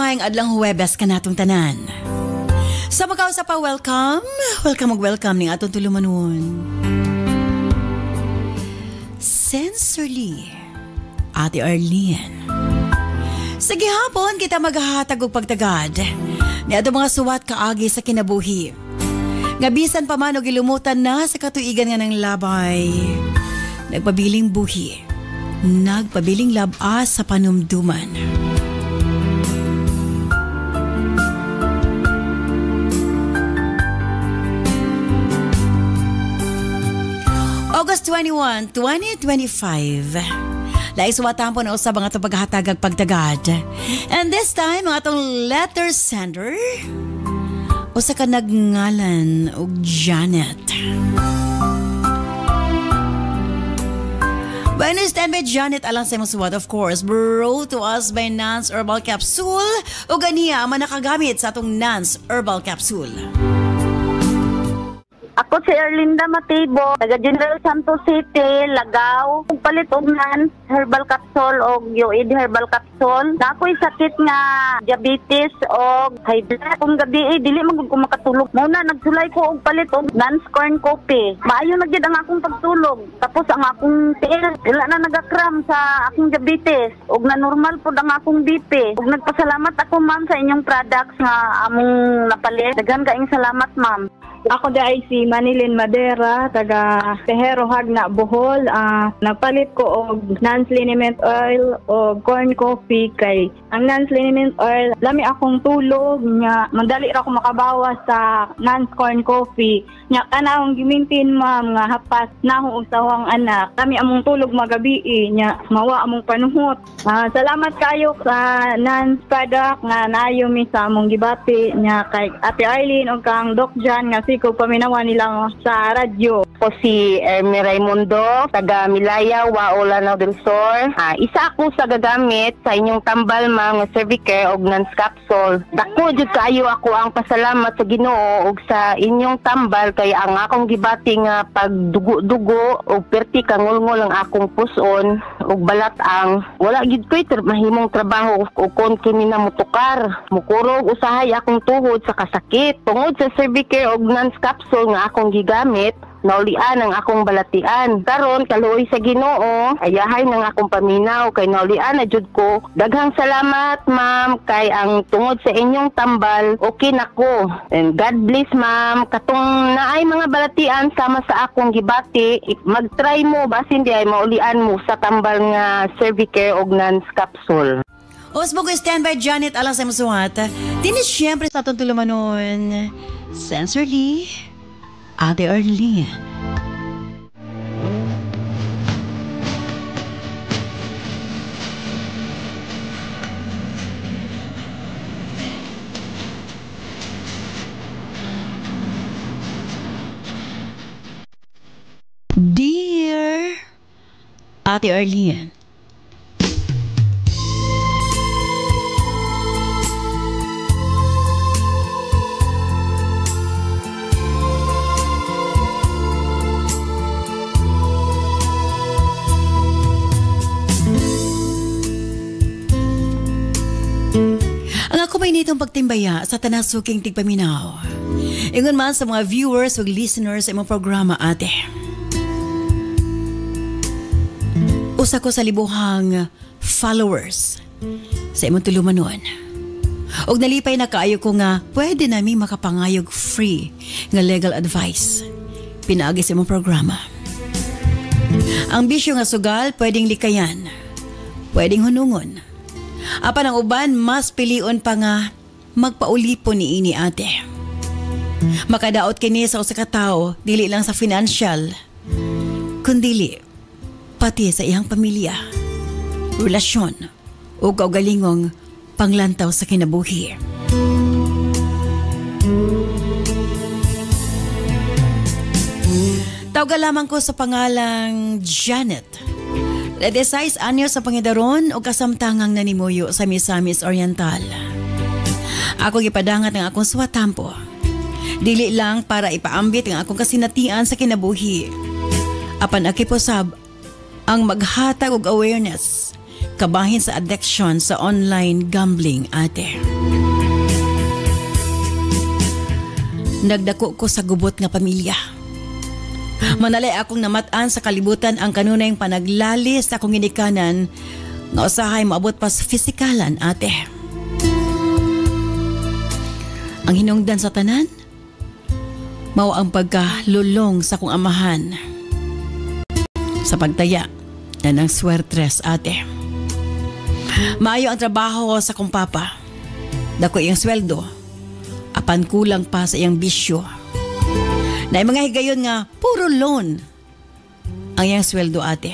Maayong adlang Huwebes ka natong tanan. Sa Macau sa pa, welcome ning atong tulumanon. Sensorly, Ate Arlene. Sa gihapon kita maghahatag og pagtagad ni ato mga suwat kaagi sa kinabuhi. Nga bisan pa man og ilumutan na sa katuigan nga ng labay. Nagpabiling buhi, nagpabiling labas sa panumduman. August 21, 2025. Laiswatan po na usab ang atong paghatagag pagtagad. And this time, ang atong letter sender, usa ka nagngalan og Janet. Bueno, stand by Janet alang sa imong suwat, of course, brought to us by Nance Herbal Capsule o ganiya ang nakagamit sa atong Nance Herbal Capsule. Ako si Erlinda Matibo, taga General Santos City, Lagaw. Palit og Nance Herbal Capsule o UID Herbal Capsule. Na ako'y sakit nga diabetes o high blood. Kung gabi dili man ko makatulog. Muna nagsulay ko og palit og Nance Corn Coffee. Maayo na gyud ang akong pagtulog. Tapos ang akong tiil, wala na nagakram sa akong diabetes. Og na normal po ang akong BP. Og nagpasalamat ako ma'am sa inyong products nga among napalit. Daghan kaayong salamat ma'am. Ako da ay si Manilin Madera, taga Tejero Hagna, Bohol. Nagpalit ko og Nance Liniment Oil o Corn Coffee kay ang Nance Liniment Oil, lami akong tulog nga mandali ra ko makabawas sa Nance Corn Coffee. Nya kana akong gimintin ma'am nga hapas na akong usawang anak. Kami among tulog magabi nya mawa among panuhot. Salamat kayo sa Nance product nga naayo mi sa among gibati nya kay Ate Arlene og kang Doc Jan nga ko paminawa nila sa radyo. Ako si Ermi Raimundo, taga Milaya, Waolanaw del Sur. Isa ako sa gagamit sa inyong tambal mga Cervicare og Nance Capsule. Dako jud kaayo ako ang pasalamat sa Ginoo og sa inyong tambal kay ang akong gibati nga pagdugo-dugo og perti kangulngol ang akong puson og balat ang wala gid ko'y mahimong trabaho og kon kini na mutukar. Mukurog usahay akong tuhod sa kasakit. Tungod sa Cervicare og Nance Capsule nga akong gigamit, naulian ang akong balatian. Karon kaluoy sa Ginoo, ayahay nang akong paminaw kay naulian na jud ko. Daghang salamat ma'am kay ang tungod sa inyong tambal okay nako. And God bless ma'am. Katong naay mga balatian sama sa akong gibati, mag-try mo basin di ay maulian mo sa tambal nga Cervicare og Nance Capsule. Osbo ko standby Janet alang sa masuhat. Dinis siyempre sa atong tulumanon. Sensorly, Ate Arlene. Dear Ate Arlene, ako may nitong pagtimbaya sa tanasuking tigpaminaw. Ingon man sa mga viewers o listeners sa imong programa, ate. Usa ko sa libuhang followers sa imong tulumanon. Og nalipay na kaayo ko nga pwede nami makapangayog free nga legal advice. Pinaagi sa imong programa. Ang bisyo nga sugal pwedeng likayan, pwedeng hunungon. Apan ang uban, mas pilion pa nga magpaulipon ni ini ate. Makadaot kini sa usa ka tawo, dili lang sa financial, kundili pati sa iyang pamilya, relasyon o kaugalingong panglantaw sa kinabuhi. Tawga lamang ko sa pangalang Janet. 16 anyos sa Pangidaron o kasamtangang nanimuyo sa Misamis Oriental. Ako gipadangat ng akong suwatampo. Dili lang para ipaambit ang akong kasinatian sa kinabuhi. Apan akiposab ang maghatag og awareness kabahin sa addiction sa online gambling, ate. Nagdako ko sa gubot nga pamilya. Manalay akong namatan sa kalibutan ang kanunay panaglalis sa akong ginikanan nga usahay maabot pa sa fisikalan, ate. Ang hinungdan sa tanan, mao ang pagkalulong sa akong amahan sa pagtaya na ng swertres, ate. Maayo ang trabaho sa akong papa. Dako iyang sweldo. Apan kulang pa sa iyang bisyo. Na mga higayon nga puro loan ang iyang sweldo, ate.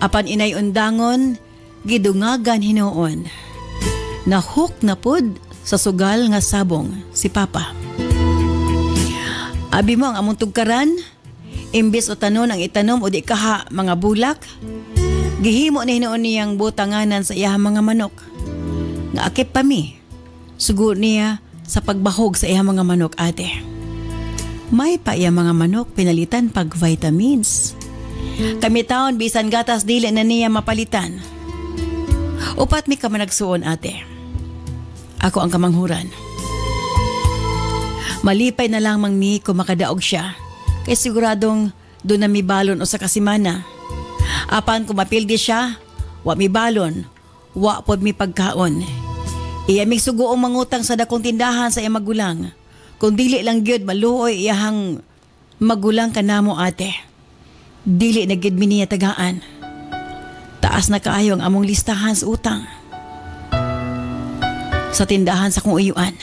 Apan inay undangon, gidungagan hinuon. Nahuk na pod sa sugal nga sabong si papa. Abi mo ang among tugkaran, imbis o tanon ang itanom o di kaha mga bulak, gihimo na hinuon niyang butanganan sa iyang mga manok. Nga akip pa mi, sugo niya sa pagbahog sa iyang mga manok, ate. May pa iyang mga manok pinalitan pag vitamins. Kami taon bisan gatas dili na niya mapalitan. Upat mi ka managsuon, ate. Ako ang kamanghuran. Malipay na lang mang mi kung makadaog siya. Kaya siguradong doon na mi balon o sa kasimana. Apan kung mapildi siya, wa mi balon, wa pod mi pagkaon. Iya mig sugoong mangutang sa dakong tindahan sa iyang magulang. Kung dili lang gyud maluoy iyahang magulang kanamo, ate. Dili na gyud mi niya tagaan. Taas na kaayo ang among listahan sa utang. Sa tindahan sa kong uyuan.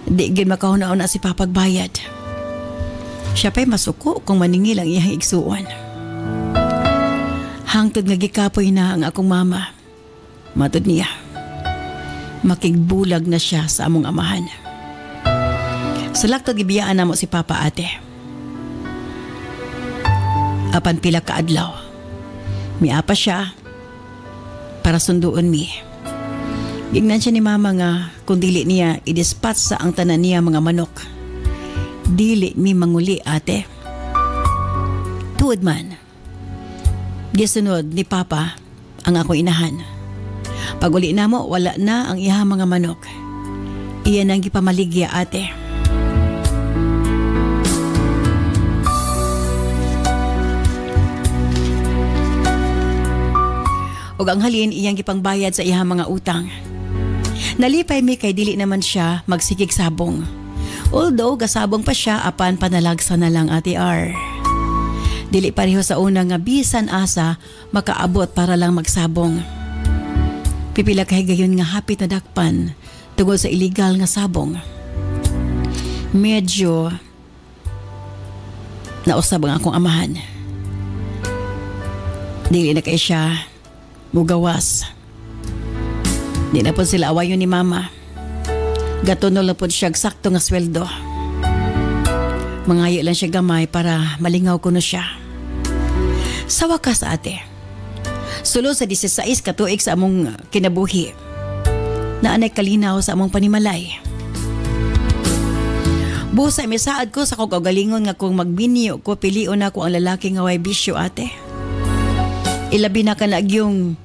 Di gyud makahuna-una si papagbayad. Siya pa'y masuko kung maningil ang iyang igsuon. Hangtod nga gikapoy na ang akong mama. Matod niya. Makigbulag na siya sa among amahan. Sa laktod gibiyaan na mo si papa, ate. Apan pila ka adlaw. Miapa siya para sunduon mi. Gignan siya ni mama nga kung dili niya i-dispatch sa ang tanan niya mga manok. Dili mi manguli, ate. Tuod man. Gisunod ni papa ang ako inahan. Pag uli na mo, wala na ang iha mga manok. Iyan ang gipamaligya, ate. Og ang halin iyang gipangbayad sa iha mga utang. Nalipay mi kay dili naman siya magsikig sabong. Although gasabong pa siya apan panalagsa na lang, ate R. Dili pareho sa una nga bisan asa makaabot para lang magsabong. Pipila kay gayon nga hapit na dakpan tungod sa illegal nga sabong. Medyo nausab ang akong amahan. Dili na kay siya mugawas. Di na po sila awayon ni mama. Gatunol na po siya sakto nga sweldo. Mangayo lang siya gamay para malingaw ko na siya. Sa wakas, ate, sulod sa 16 katuig sa among kinabuhi, naanay kalinaw sa among panimalay. Busa misaad ko sa kong kagalingon nga kung magbinyo ko, pilion ako ang lalaki nga way bisyo, ate. Ilabi na ka na yung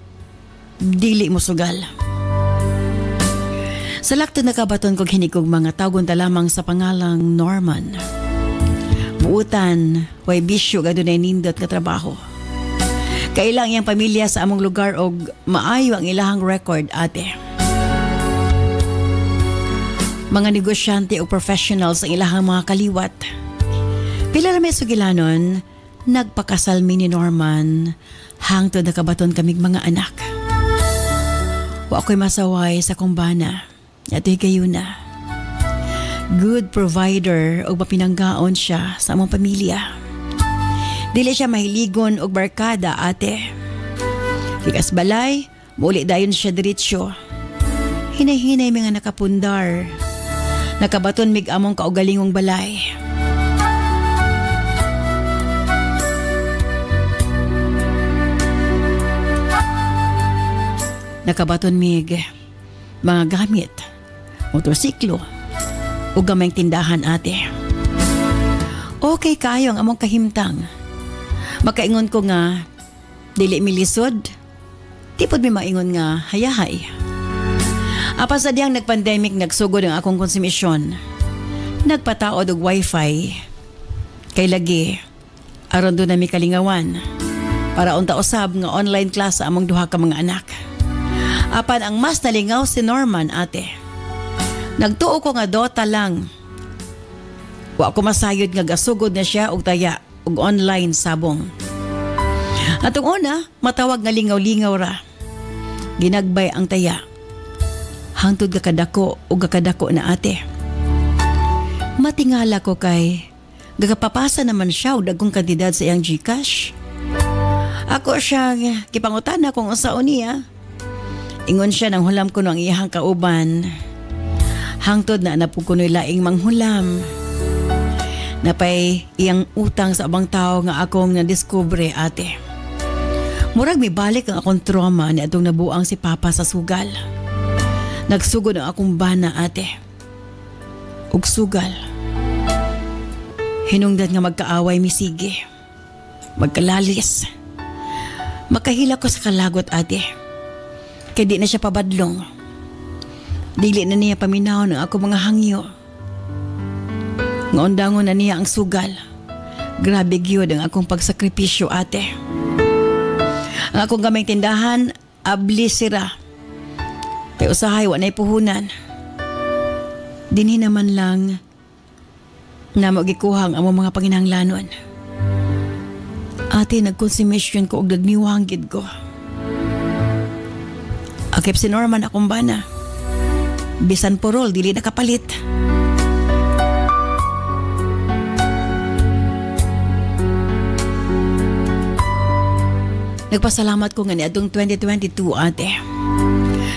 dili mo sugal. Sa lakto nakabaton kong hinikog mga tawgon ta lamang sa pangalang Norman. Buutan, way bisyo gado na nindot ka trabaho. Kailang iyang pamilya sa among lugar og maayo ang ilahang record, ate. Mga negosyante o professionals ang ilahang mga kaliwat. Pila na may sugilanon, nagpakasal mi ni Norman hangtod nakabaton kaming mga anak. Wa ako'y masaway sa kumbana. Ito'y kayo na. Good provider o mapinanggaon siya sa among pamilya. Dili siya mahiligon og barkada, ate. Kikas balay, muli dayon siya diretsyo. Hinay-hinay mga nakapundar. Nakabaton mig among kaugalingong balay. Nakabaton mig mga gamit, motorsiklo, o gamayng tindahan, ate. Okay kayo ang among kahimtang. Makaingon ko nga, dili milisod, tipod mi maingon nga hayahay. Apan sa diyang nagpandemic nagsugod ang akong konsumisyon. Nagpataod og wifi. Kay lagi, aron doon na mi kalingawan. Para unta usab nga online class sa among duha ka mga anak. Apan ang mas nalingaw si Norman, ate. Nagtuo ko nga Dota lang. Wa ko masayod nga gasugod na siya og taya og online sabong. Atong una, matawag nga lingaw-lingaw ra. Ginagbay ang taya. Hangtod gakadako o gakadako na ate. Matingala ko kay gagapapasa naman siya o dagkong kantidad sa iyang GCash. Ako siya kipangutana kung unsaon niya. Ingon siya nang hulam ko no ang iyang kauban. Hangtod na napukunoy laing manghulam. Napay iyang utang sa abang tao nga akong nadiskubre, ate. Murag may balik ang akong trauma ni atong nabuang si Papa sa sugal. Nagsugod ang akong bana, ate. Ug sugal. Hinungdan nga magkaaway misige. Magkalalis. Makahila ko sa kalagot, ate. Kaya di na siya pabadlong. Dili na niya paminaw ng ako mga hangyo. Ngaundangon na niya ang sugal. Grabe gyud ang akong pagsakripisyo, ate. Ang akong gamay tindahan, abli sira. Kaya usahay, wanay puhunan. Dinhi naman lang na magikuhang ang mga panginahanglanon. Ate, nagkonsumisyon ko og nagniwanggid ko. Akip si Norman akong bana. Bisan porol, dili nakapalit. Nagpasalamat ko nga ni adtong 2022, ate.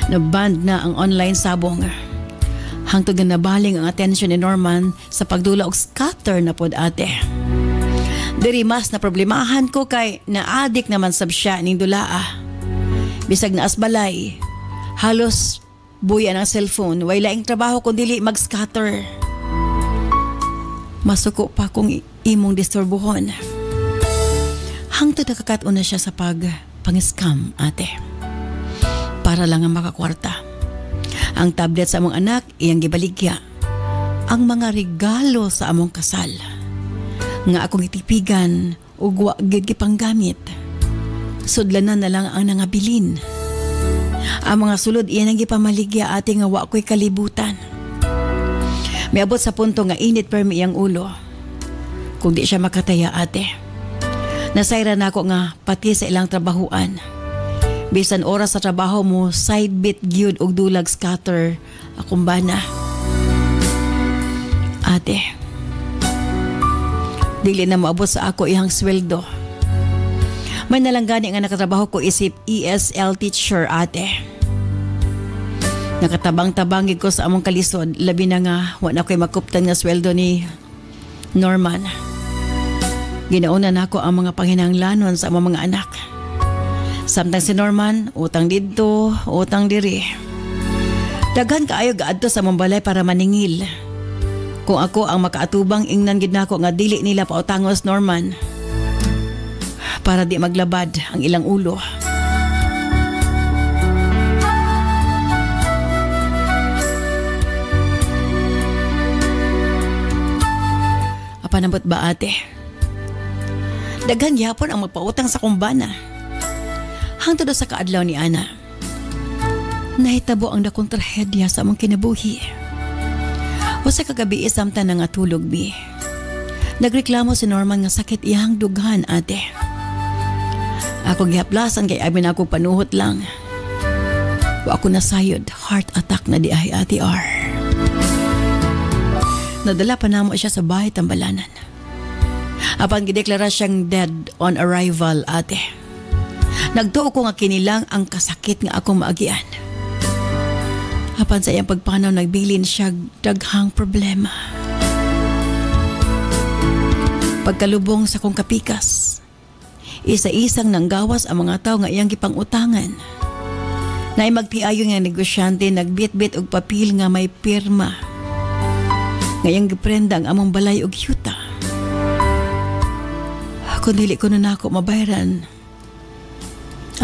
Naband na ang online sabong. Hangtod nga nabaling ang atensyon ni Norman sa pagdula og scatter na pod, ate. Diri mas na problemahan ko kay na-addict naman sab siya ning dulaa. Bisag na asbalay, halos buya ng cellphone, way laing trabaho kung dili mag-scatter. Masuko pa kung imong disturbuhon. Hangtod nakakatun na siya sa pang-scam, ate. Para lang ang makakwarta. Ang tablet sa among anak, iyang gibaligya. Ang mga regalo sa among kasal. Nga akong itipigan o guwagid gipanggamit. Sudlanan na lang ang nangabilin. Ang mga sulod iyan ang gipamaligya, ate, nga wa ko'y kalibutan. May abot sa punto nga init per iyang ulo. Kung di siya makataya, ate. Nasayra na ako nga pati sa ilang trabahuan. Bisan oras sa trabaho mo, side bit gyud og dulag scatter akong bana. Ate, dili na moabot sa ako ihang sweldo. May nalanggani nga nakatrabaho ko isip ESL teacher, ate. Nakatabang-tabang ko sa among kalisod, labi na nga wala ko'y makuptan nga sweldo ni Norman. Ginauna na ako ang mga panginahanglanon sa among mga anak. Samtang si Norman, utang dito, utang diri. Daghan kaayo gaadto sa among balay para maningil. Kung ako ang makaatubang, ingnan gid nako nga dili nila pautangos Norman. Para di maglabad ang ilang ulo. Apanabot ba, ate? Daghan yapon ang magpautang sa kumbana. Hangtod sa kaadlaw ni Ana, nahitabo ang dakong trahedya sa among kinabuhi. O sa kagabi samtang nga tulog, bi. Nagreklamo si Norman nga sakit iyang dughan, ate. Ako gihaplasan kay abi na ako panuhot lang. Wa ako nasayod, heart attack na di ay, ate R. Nadala pa namo siya sa bahay tambalanan. Apan gideklara siyang dead on arrival, ate. Nagtuo ko nga kinilang ang kasakit nga akong maagian. Apan sa iyang pagpanaw, nagbilin siya daghang problema. Pagkalubong sa kong kapikas, isa-isang nanggawas ang mga tao nga iyang gipangutangan. Naay magtiayo nga negosyante, nagbit-bit og papel nga may pirma. Ngayang giprenda ang among balay og yuta. Kung dili ko na ako mabayaran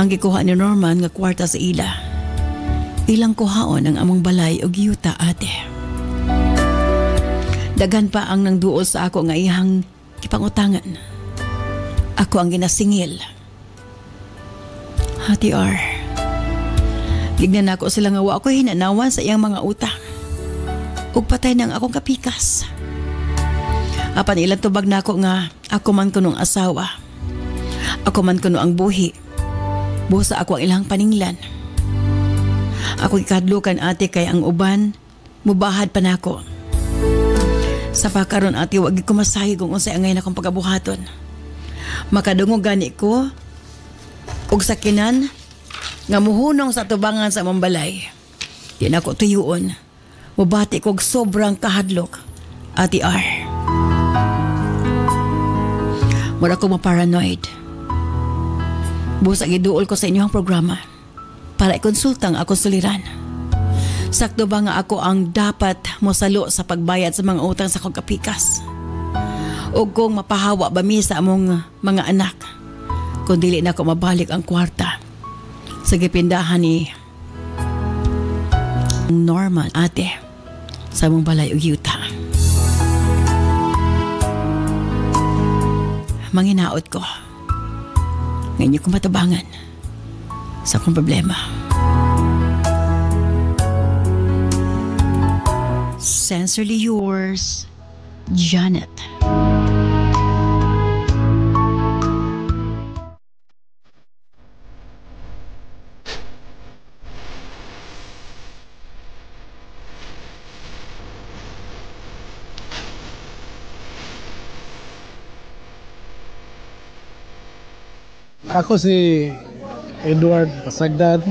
ang gikuha ni Norman nga kwarta sa ila, ilang kuhaon ang among balay og yuta, ate. Daghan pa ang nangduol sa ako nga iyang kipangutangan. Ako ang ginasingil. Ate R, gignan ako sila nga wa ako hinanawan sa iyang mga utang. Ug patay ng akong kapikas. Apan ilang tubag na ako nga ako man kuno ang asawa. Ako man kuno ang buhi. Busa ako ang ilang paninglan. Ako ikadlukan, ate, kay ang uban mubahad pa nako. Sa pakaron, ate, wag ko masahi kung unsay angay na akong pagabuhaton. Makadungog gani ko og sakinan nga muhunong sa tubangan sa mambalay. Di na ko tuyuon. Mubati ko og sobrang kahadlok, ate R. Mura ko maparanoid. Busa giduol ko sa inyong programa para ikonsultang ako suliran. Sakto ba nga ako ang dapat mosalo sa pagbayad sa mga utang sa kong kapikas? O kung mapahawa ba mi sa among mga anak kung dili na ako mabalik ang kwarta sa gipindahan ni Norman, ate, sa among balay og yuta. Manginaot ko. Ngayon ko matabangan sa akong problema. Sincerely yours, Janet. Ako si Edward Pasagdan,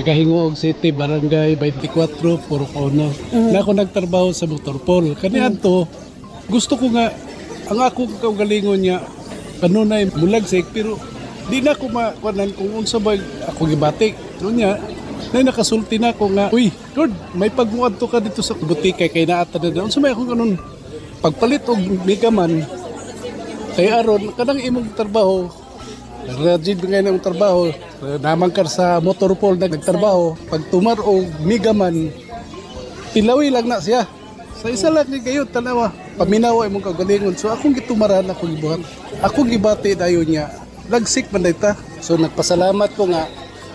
nagahingog City, Barangay 24, Purok Ono. Na ako nagtrabaho sa Motorpol. Kaniadto, gusto ko nga, ang ako kaugalingon niya, kanunay mulagsik, pero di na ako makuanan kung unsa ba ako gibatik. Doon niya, nakasulti na ako nga, uy, Lord, may pagmuadto ka dito sa butika kay naata na doon. Unsa may ako ganun, pagpalit og migaman, kay aron, kanang imong trabaho, nag-rajid ngayon ang trabaho, naman ka sa Motorpol nagtrabaho, pag tumar o migaman, tilawi lang na siya. Sa isa lang ni kayo, tanawa, paminawa imong kagalingon. So akong gitumaran, akong gibuhat. Akong gibati dayon niya, lagsik man dayta. So nagpasalamat ko nga,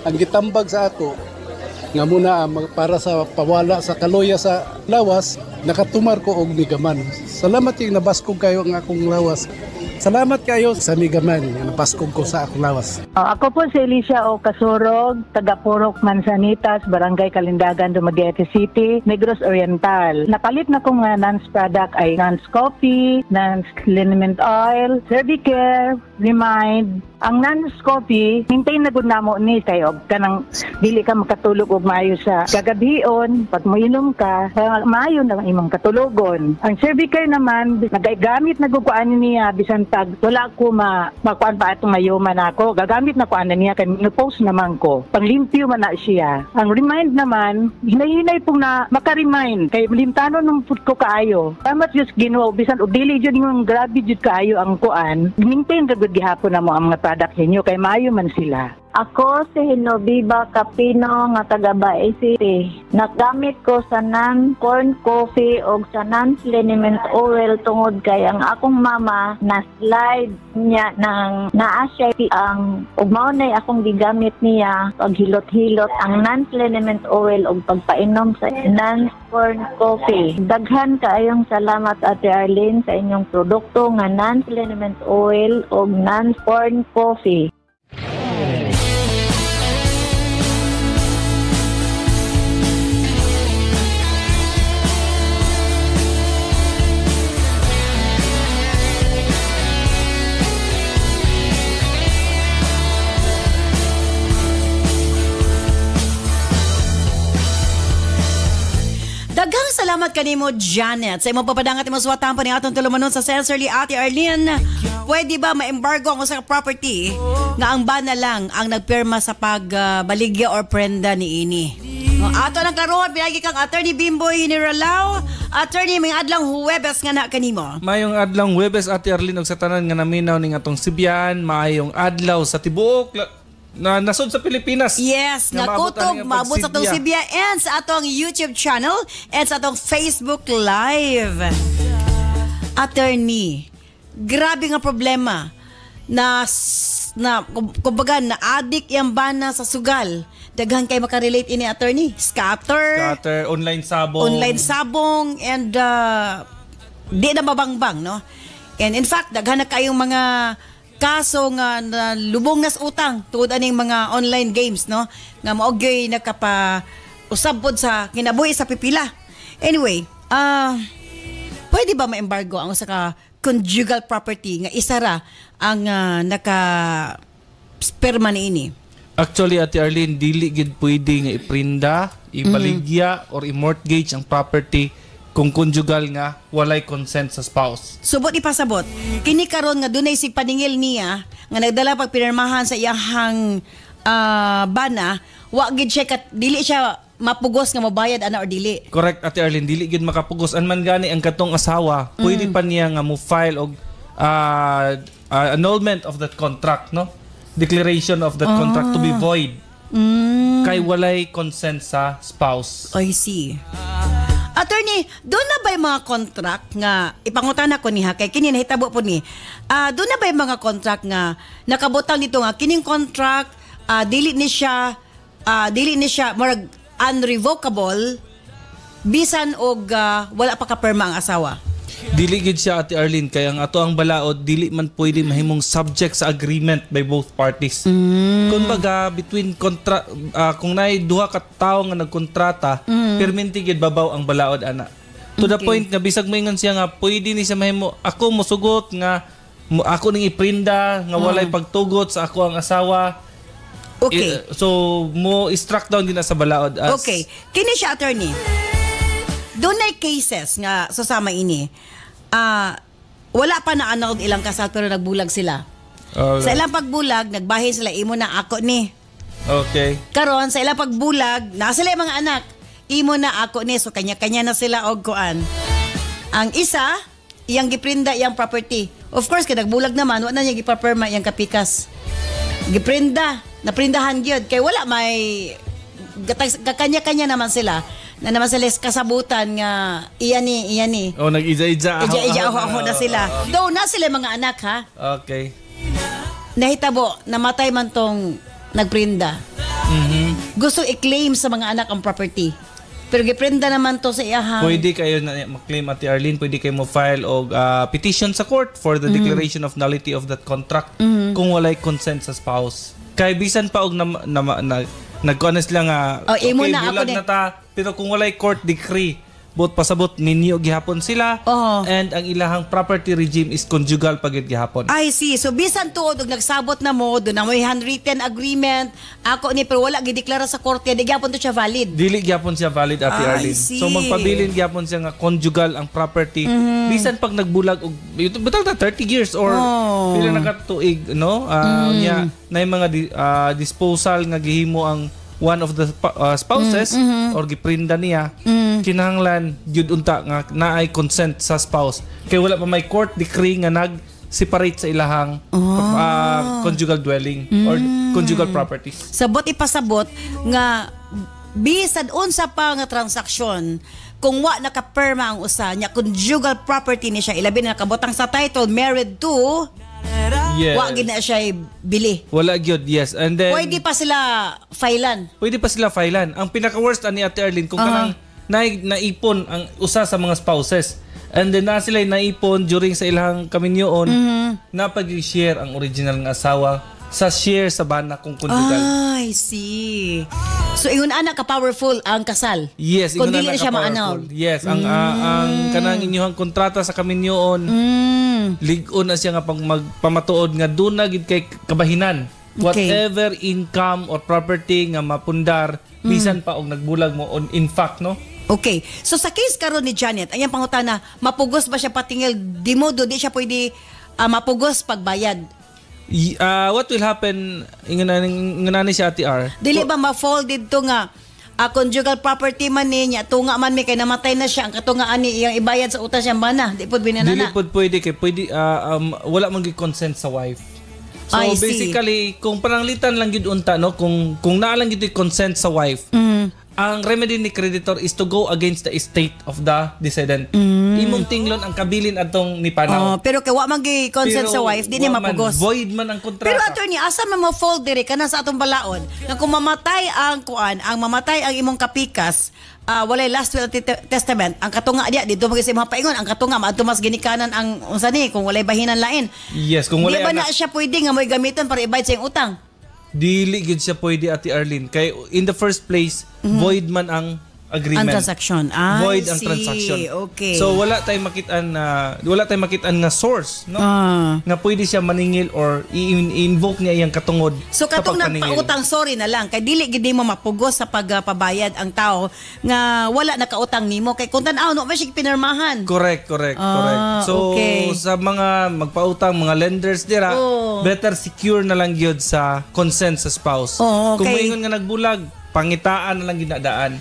ang gitambag sa ako, nga muna para sa pawala sa kaloya sa lawas, nakatumar ko og migaman. Salamat yung nabaskog kayo ang akong lawas. Salamat kayo sa migaman, napaskog ko sa akong lawas. Ako po si Alicia O. Kasurog, taga Purok Mansanitas, Barangay Kalindagan, Dumaguete City, Negros Oriental. Napalit na kong Nance product ay Nance Coffee, Nance Liniment Oil, Cervicare, Remind. Ang Nance Coffee, hintay na gud namo ni kayo kanang dili ka makatulog og maayo sa kagabion, pag moinom ka, maayo na imong katulogon. Ang Cervicare naman, nagaigamit na gud ko ani niya bisan tag wala ko makuan pa atong mayuman ako. Gagamit na ko ana niya kay no-post naman ko. Panglimpyo man na siya. Ang Remind naman, hinay-hinay pong na maka-remind kay limtanon ng food ko kaayo. Tama just Ginoo bisan og dili jud yung grabe jud kaayo ang kuan. Maintain ra gud gihapon na mo ang mga product ninyo kay maayo man sila. Ako si Hinobiba Capino nga taga Bae City. Nagamit ko sa Nan Corn Coffee o sa Nan Liniment Oil tungod kay ang akong mama na slide niya ng naa-siya ang ugmaunay akong gigamit niya paghilot-hilot ang Nan Liniment Oil o pagpainom sa Nan Corn Coffee. Daghan kaayong salamat Ate Arlene sa inyong produkto nga Nan Liniment Oil o Nan Corn Coffee. Daghang salamat kanimo, Janet. Sa imong papadangat imong suwatan pa ni atong tulumanon sa Sincerely Ate Arlene. Pwede ba ma-embargo ang usang property nga ang bana lang ang nagpirma sa pagbaligya or prenda ni ini? Ato nang klarohon pinagi kang Attorney Bimboy Hiniralaw. Attorney, may adlang Huwebes nga na kanimo. Mayong adlang Huwebes, Ate Arlene, og sa tanan nga naminaw ning atong Sibian, maayong adlaw sa tibuok na nasod sa Pilipinas. Yes, nakutob, maabot sa atong Sibia and sa atong YouTube channel and sa atong Facebook Live. Attorney, grabe nga problema na kumbaga na addict yung bana sa sugal. Daghan kay makarelate ini, attorney. Scatter, online sabong, and di na mabangbang, no? And in fact, daghan na kayong mga kaso nga na lubong nas utang tungod aning mga online games, no? Nga maogyay nakapa-usab pod sa kinabuhi sa pipila. Anyway, pwede ba ma-embargo ang usa ka conjugal property nga isara ang naka-sperma niini? Actually, Ate Arlene, dili gid pwede nga iprinda, ibaligya, or i-mortgage ang property kung conjugal nga walay consent sa spouse. Subot ipasabot. Kini karon nga dunay sig paningil niya nga nagdala pag pinirmahan sa iyahang bana, wa gid siya dili siya mapugos nga mabayad ana or dili. Correct, Ate Arlene, dili gid makapugos. An man gani ang katong asawa, pwede pa niya nga mo file og annulment of that contract, no? Declaration of that contract to be void. Kay walay consent sa spouse. I see. Attorney, doon na ba yung mga contract nga ipangutan ako niha kay kini nahitabo po ni. Doon na ba yung mga contract nga nakabutang dito nga kining contract dili ni siya marag unrevocable bisan og wala pa ka perma ang asawa. Dili gid siya, Ate Arlene, kaya ang ato ang balaod dili man pwede mahimong subject sa agreement by both parties. Kumbaga between kung naay duha ka tawo nga nagkontrata, perminti gid babaw ang balaod ana. To the point nga bisag moingon siya nga pwede ni siya mahimo ako mosugot nga ako ning iprinda nga walay pagtugot sa ako ang asawa. Okay. So mo i-struck down din na sa balaod as okay. Kini siya, attorney. Doon ay cases nga sasama ini. Wala pa na annulled ilang kasal pero nagbulag sila. Okay. Sa ilang pagbulag, nagbahin sila imo na ako ni. Okay. Karon sa ilang pagbulag, na sila mga anak. Imo na ako ni, so kanya-kanya na sila og kuan. Ang isa, iyang giprinda iyang property. Of course, kay nagbulag naman, wala na niya gipaperma iyang kapikas. Giprinda, naprindahan gyud kay wala may kanya-kanya naman sila. Na naman sila kasabutan nga iyan ni. Oh, nag-ija-ija. Ija-ija na sila. Though na sila mga anak, ha? Okay. Nahitabo, namatay man tong nagprinda. Gusto i-claim sa mga anak ang property. Pero giprinda naman to sa iyahang. Pwede kayo na mag-claim, Ate Arlene, pwede kayo mo-file og petition sa court for the declaration of nullity of that contract kung walay consent sa spouse. Kay bisan pa og nag-honest lang okay, bulag na ta, pero kung walay court decree, buot pasabot ninyo gihapon sila, and ang ilahang property regime is conjugal pagid gihapon. I see. So bisan tuod og nagsabot na mo, do na may handwritten agreement, ako ni pero wala gideklara sa korte, di gihapon to siya valid. Dili gihapon siya valid, Ate Arlene. So magpabilin gihapon siya nga conjugal ang property. Bisan pag nagbulag og butang na 30 years or pila nakatuig, no? Nya na mga disposal nga gihimo ang one of the spouses or giprinda niya, kinahanglan jud unta nga naay consent sa spouse kay wala pa may court decree nga nag-separate sa ilahang conjugal dwelling or conjugal properties. Sabot ipasabot nga bisan unsa pa nga transaksyon kung wa nakaperma ang usa nya conjugal property ni siya ilabi na nakabotang sa title married to. Yes. Wa gid na siya bili. Wala gyud, yes. And then pwede pa sila filean. Ang pinaka-worst ani Ate Arlene kung kanang naipon ang usa sa mga spouses. And then na sila naipon during sa ilang kaminyoon na pag-share ang original nga asawa sa share sa bana kung conjugal. I see. So ingon ana ka powerful ang kasal. Yes, kung dili na siya maanaw. Yes, ang kanang inyong kontrata sa kaminyoon. Lig-on na siya nga pag magpamatuod nga doon na gid kay kabahinan. Whatever income or property nga mapundar bisan pa og nagbulag mo on in fact, no? Okay. So sa case karon ni Janet, ayang pangutana, mapugos ba siya patingil di modo di siya pwede mapugos pagbayad? What will happen ingon siya Ate R? Dili ba ma-fall dito nga conjugal property man niya, tunga man may kay namatay na siya, ang katungaan ni iyang ibayad sa utang siyang bana. Di pod binanana. Dili pod pwede kay pwede wala man gyud consent sa wife. So I see. basically, kung pananglitan lang gyud unta no, kung naa lang gyud consent sa wife. Ang remedy ni creditor is to go against the estate of the decedent. Imong tinglon ang kabilin atong ni panaw. Pero kay wa man gyud consent sa wife, di niya mapugos. Void man ang kontrata. Pero attorney, asa man mo fall dire kana sa atong balaod nga kung mamatay ang mamatay ang imong kapikas, walay last will testament, ang katunga diya dito magisi mga paingon, ang katunga maadto mas ginikanan ang unsa ni kung walay bahinan lain. Yes, kung walay di ba na siya pwede nga mo'y gamiton para ibayad sa iyang utang? Dili gid siya pwede, Ate Arlene, kay in the first place void man ang agreement. Ang transaction. Void ang transaction. Okay. So wala tayong makitaan nga source, no? Nga pwede siya maningil or i-invoke niya iyang katungod. So katong nagpautang, sorry na lang kay dili gid mo mapugos sa pagpabayad ang tao nga wala nakautang nimo kay kung tan-aw no man siya pinirmahan. Correct. So sa mga magpautang mga lenders dira, better secure na lang gyud sa consent sa spouse. Kung moingon nga nagbulag, pangitaan na lang ginadaan.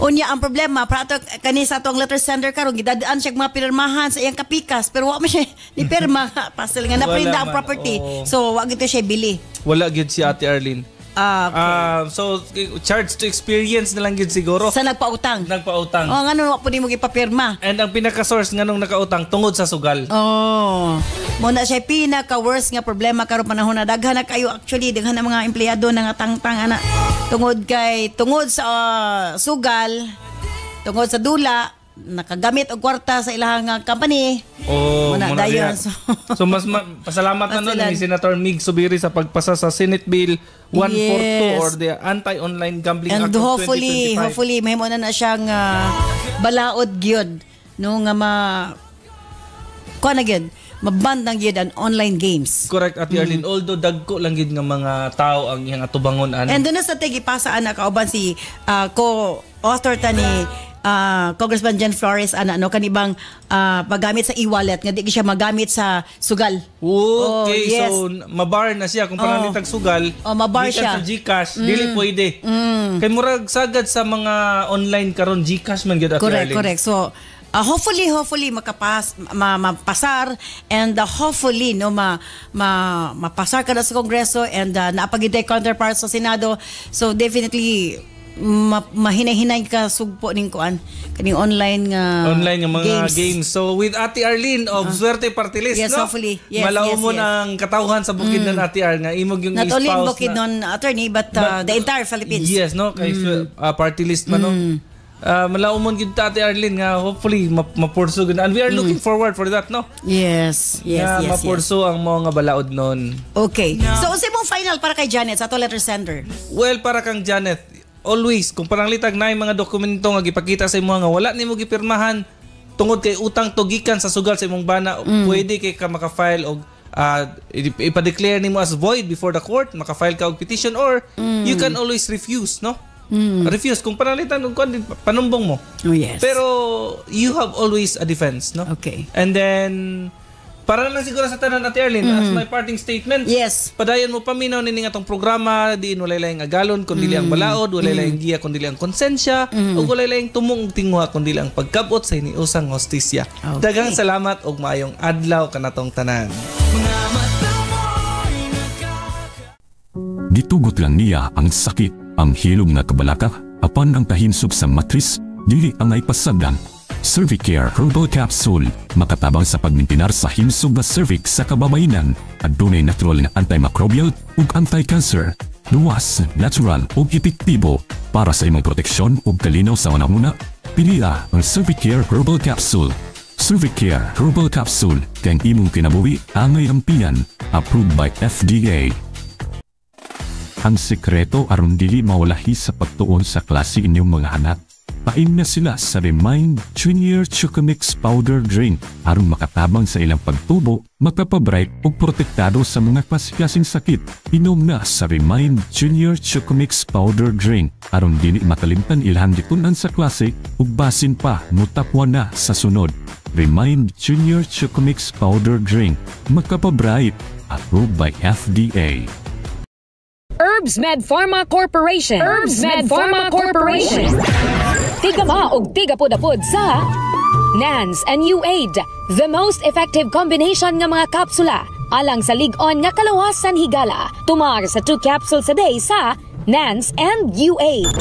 Unya ang problema para ato kani sa atong letter sender karon gidadaan siya mga pirmahan sa iyang kapikas pero wa man siya ni pirma pasel nga naprinda ang property. So wa gito siya bili. Wala gyud si Ate Arlene. Okay. So charge to experience na lang gyud siguro. Sa nagpautang. Ngano wa pud mo gipapirma. And ang pinaka-source nganong nakautang tungod sa sugal. Mo na siya pinaka-worst nga problema karon panahon na daghan na kayo actually daghan na mga empleyado na nga tangtang ana tungod sa sugal, tungod sa dula, nakagamit og kwarta sa ilahang company. Muna dayon. So mas pasalamat na nun ni Senator Mig Subiri sa pagpasa sa Senate Bill 142 or the Anti-Online Gambling Act of 2025. Hopefully mahimo na siyang balaod gyud no nga maban ng yun ang online games. Correct, Ate Arlene. Although dagko lang yun nga mga tao ang iyang atubangon. And doon na sa tigipasa anak kauban si co-author ta ni Congressman Jen Flores kanibang paggamit sa e-wallet nga di siya magamit sa sugal. Okay, yes. So mabar na siya kung panalitag sugal. Mabar siya sa GCash, dili pwede. Kay murag sagad sa mga online karon GCash man gyud, Ate Arlene. Correct. So hopefully mapasar and hopefully mapasar ka na sa Kongreso and naapagitay counterparts sa Senado. So definitely mahinay-hinay ka sugpo ning kuan kaning online nga mga games. So with Ate Arlene of Suerte Party List, yes, no? Hopefully. Yes, malaw mo ang katawhan sa Bukidnon, Ate Ar nga imog yung not spouse only Bukidnon attorney but the entire Philippines. Yes, no? Kay party list man, no? Malaumon gid Ate Arlene nga hopefully mapurso gid, and we are looking forward for that, no? Yes. Mapurso ang mga balaod nun. Okay. So unsa imong final para kay Janet sa ato letter sender? Well, para kang Janet, always kung pananglitag na yung mga dokumento nga gipakita sa imo nga wala nimo gipirmahan tungod kay utang to gikan sa sugal sa imong bana, pwede kay ka maka-file og ipa-declare nimo as void before the court, maka-file ka og petition, or you can always refuse, no? Refuse kung panalitan og panumbong mo. Yes. Pero you have always a defense, no? Okay. And then para lang siguro sa tanan, Ate Arlene, as my parting statement, yes, padayon mo paminaw nini nga tong programa, diin walay laing agalon kundi ang balaod, walay laing giya kundi ang konsensya, ug walay laing tumong tingwa kundi ang pagkabot sa iniusang hostisya. Okay. Daghang salamat ug maayong adlaw kanatong tanan. Gitugot lang niya ang sakit, ang hilom nga kabalaka, apan ang kahinsog sa matris, dili ang ay pasagdan. Cervicare Herbal Capsule, makatabang sa pagmintinar sa himsog na cervix sa kababayenan, at dunay natural na antimicrobial ug anti-cancer. Luwas, natural ug epektibo para sa imong proteksyon ug kalinaw sa unahuna. Piliya ang Cervicare Herbal Capsule. Cervicare Herbal Capsule, kang imong kinabuhi angay ampian, approved by FDA. Ang sekreto aron dili mawalahi sa pagtuon sa klase inyong mga anak. Pain na sila sa Remind Junior Chocomix Powder Drink aron makatabang sa ilang pagtubo, magpapabright ug protektado sa mga klase-klaseng sakit. Inom na sa Remind Junior Chocomix Powder Drink aron dili makalimtan ilhan ditunan sa klase ug basin pa mutapwa na sa sunod. Remind Junior Chocomix Powder Drink, magpapabright, approved by FDA. Herbs Med Pharma Corporation. Herbs Med Pharma Corporation. Tigama og tigapod-apod sa NANS and UAID, the most effective combination ng mga kapsula alang sa lig-on nga kalawasan higala. Tumar sa 2 capsules a day sa NANS and UAID.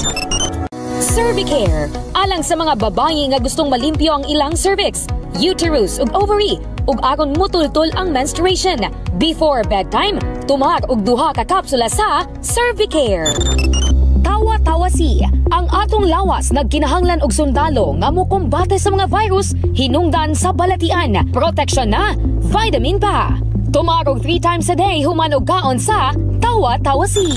Cervicare, alang sa mga babae nga gustong malimpyo ang ilang cervix, uterus ug ovary, ug aron mutultol ang menstruation. Before bedtime, tumar og 2 ka kapsula sa Cervicare. Tawa-tawasi, ang atong lawas nagkinahanglan og sundalo nga mokombate sa mga virus hinungdan sa balatian. Proteksyon na, vitamin pa. Tumarog 3 times a day human og kaon sa tawa-tawasi.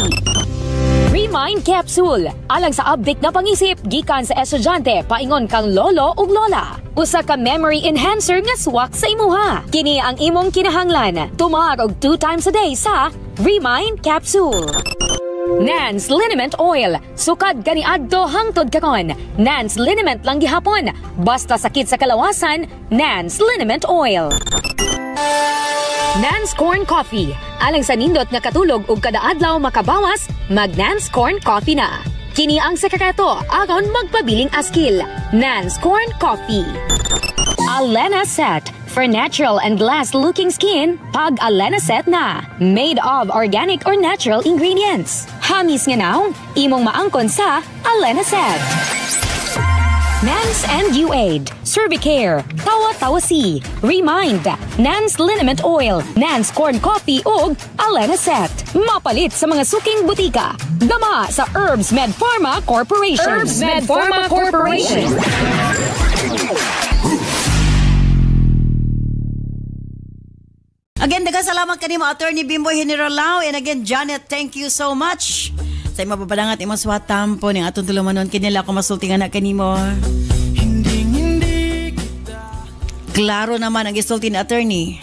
Remind Capsule, alang sa update na pangisip gikan sa estudyante paingon kang lolo ug lola. Usa ka memory enhancer nga swak sa imuha. Kini ang imong kinahanglan. Tumarog 2 times a day sa Remind Capsule. NANS Liniment Oil. Sukad kaniadto hangtod karon. NANS Liniment lang gihapon. Basta sakit sa kalawasan, NANS Liniment Oil. NANS Corn Coffee. Alang sa nindot nga katulog ug kada adlaw makabawas, mag NANS Corn Coffee na. Kini ang sekreto aron magpabiling askil. NANS Corn Coffee. Alena Set. For natural and glass-looking skin, pag Alena Set na. Made of organic or natural ingredients. Hamis nga now, imong maangkon sa Alena Set. NANS and UAID, Cervicare, Tawa-Tawasi, Remind, NANS Liniment Oil, NANS Corn Coffee ug Alena Set. Mapalit sa mga suking butika. Gama sa Herbs Med Pharma Corporation. Herbs Med Pharma Corporation. Again, daghang salamat kanimo Attorney Bimboy Generalao, and again Janet, thank you so much. Sa mapapadangat imong suwatampo ning atong tulumanon kinila ko masultingan na kanimo. Klaro naman ang gisulti ni attorney.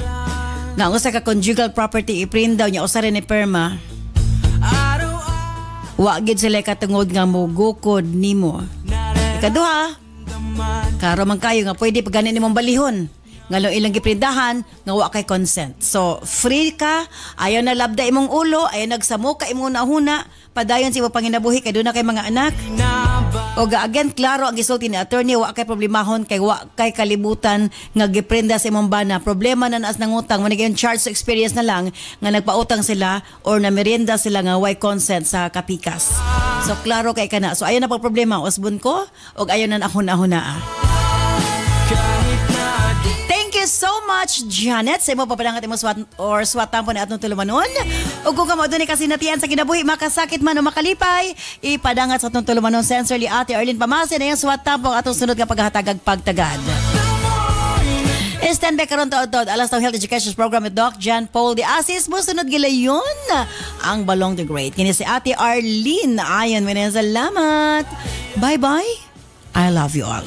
Nga usa ka conjugal property iprin daw niya usa rin ni perma. Wa gid sila katungod nga mogukod nimo. Ikaduha, karo man kayo nga pwede pag ganin nimong balihon. Ngalo ilang giprindahan nga wa kay consent. So free ka, ayaw na labda imong ulo, ayaw nagsamo ka imong nahuna, padayon si mo panginabuhi kay doon na kay mga anak. O again, klaro ang gisulti ni attorney, wa kay problemahon kay wa kay kalibutan nga giprinda sa imong bana. Problema na naas ng utang, manigyan charge to experience na lang nga nagpautang sila or na merienda sila nga way consent sa kapikas. So klaro kay kana. So ayaw na pa problema usbon ko o ayaw na nahuna-huna. So much, Janet. Sa imo papadangat imo swatan po na atong tulumanon. Ug kung kamo dunay kasinatian sa kinabuhi, makasakit man o makalipay, ipadangat sa atong tulumanon sensorly Ate Arlene Pamase na yung swatan po atong sunod nga paghatagag pagtagad. Stand by karon taod-taod alas ng Health Education Program with Doc John Paul de Asis. Musunod gilayon ang Balong the Great. Kini si Ate Arlene. Ayon, salamat. Bye-bye. I love you all.